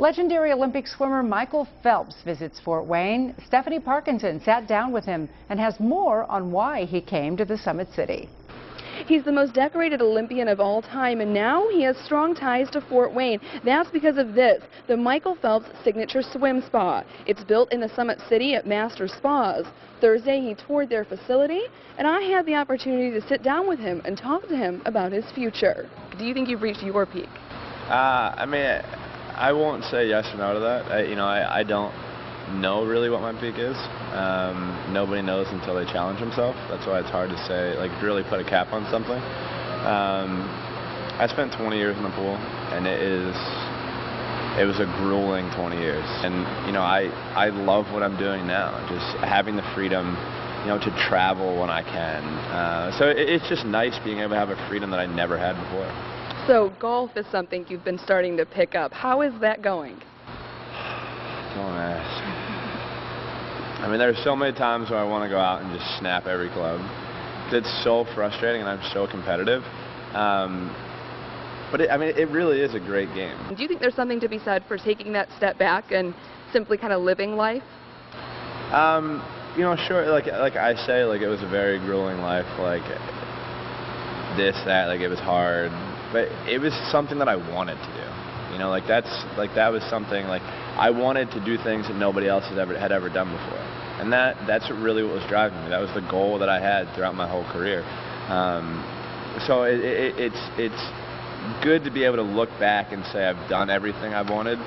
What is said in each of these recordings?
Legendary Olympic swimmer Michael Phelps visits Fort Wayne. Stephanie Parkinson sat down with him and has more on why he came to the Summit City. He's the most decorated Olympian of all time, and now he has strong ties to Fort Wayne. That's because of this, the Michael Phelps Signature Swim Spa. It's built in the Summit City at Master Spas. Thursday, he toured their facility, and I had the opportunity to sit down with him and talk to him about his future. Do you think you've reached your peak? I won't say yes or no to that. I don't know really what my peak is. Nobody knows until they challenge themselves. That's why it's hard to say, like, really put a cap on something. I spent 20 years in the pool, and it was a grueling 20 years. And I love what I'm doing now, just having the freedom, to travel when I can. So it's just nice being able to have a freedom that I never had before. So golf is something you've been starting to pick up. How is that going? Don't ask. There's so many times where I want to go out and just snap every club. It's so frustrating, and I'm so competitive. But it really is a great game. Do you think there's something to be said for taking that step back and simply kind of living life? Sure. Like I say, it was a very grueling life. It was hard. But it was something that I wanted to do. That was something, I wanted to do things that nobody else had ever done before. And that's really what was driving me. That was the goal that I had throughout my whole career. So it's good to be able to look back and say I've done everything I've wanted.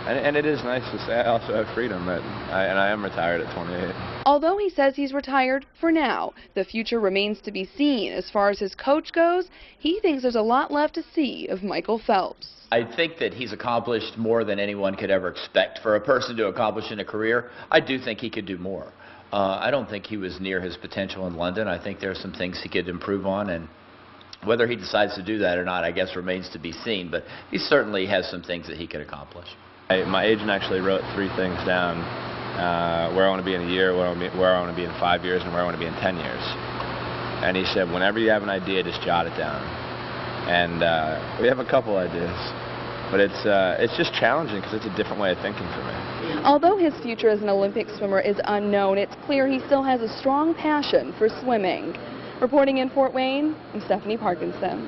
And it is nice to say I also have freedom, and I am retired at 28. Although he says he's retired for now, the future remains to be seen. As far as his coach goes, he thinks there's a lot left to see of Michael Phelps. I think that he's accomplished more than anyone could ever expect for a person to accomplish in a career. I do think he could do more. I don't think he was near his potential in London. I think there are some things he could improve on, and whether he decides to do that or not, I guess, remains to be seen. But he certainly has some things that he could accomplish. My agent actually wrote 3 things down, where I want to be in a year, where I want to be in 5 years, and where I want to be in 10 years. And he said, whenever you have an idea, just jot it down. And we have a couple ideas, but it's just challenging because it's a different way of thinking for me. Although his future as an Olympic swimmer is unknown, it's clear he still has a strong passion for swimming. Reporting in Fort Wayne, I'm Stephanie Parkinson.